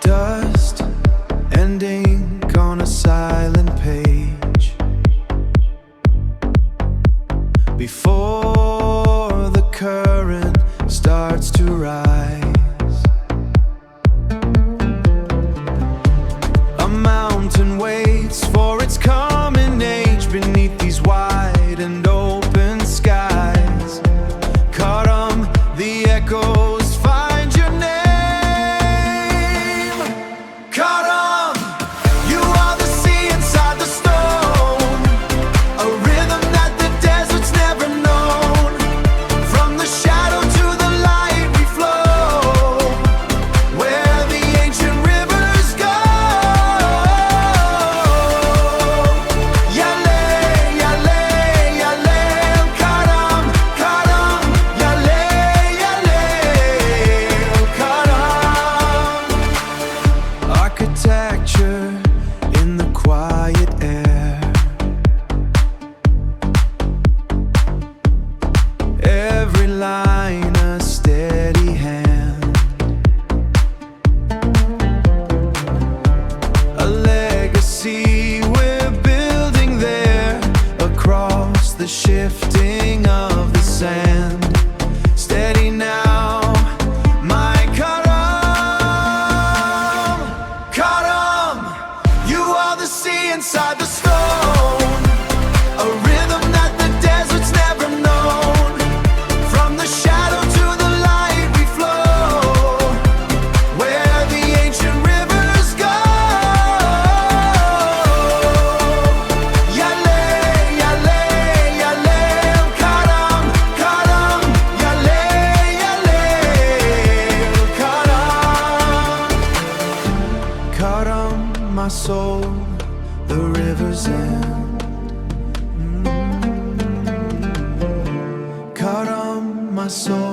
Dust and ink on a silent page before the current starts to rise. A mountain waits for its coming age beneath these wide and open skies. Karam, the echoes find your name. Karam, you are the sea inside the stone, a rhythm that the desert's never known. From the shadow to the light we flow, where the ancient rivers go. Yale, yale, yale, Karam, Karam, yale, yale, Karam. Architecture in the quiet air, every line a steady hand, a legacy we're building there across the shifting of the sand. Steady now, my Karam. Karam, you are the sea inside the stone, a rhythm that the desert's never known. From the shadow to the light we flow, where the ancient rivers go. Yale, yale, yale, Karam, Karam, yale, yale, Karam. Karam, my soul, the river's end. Karam, my soul.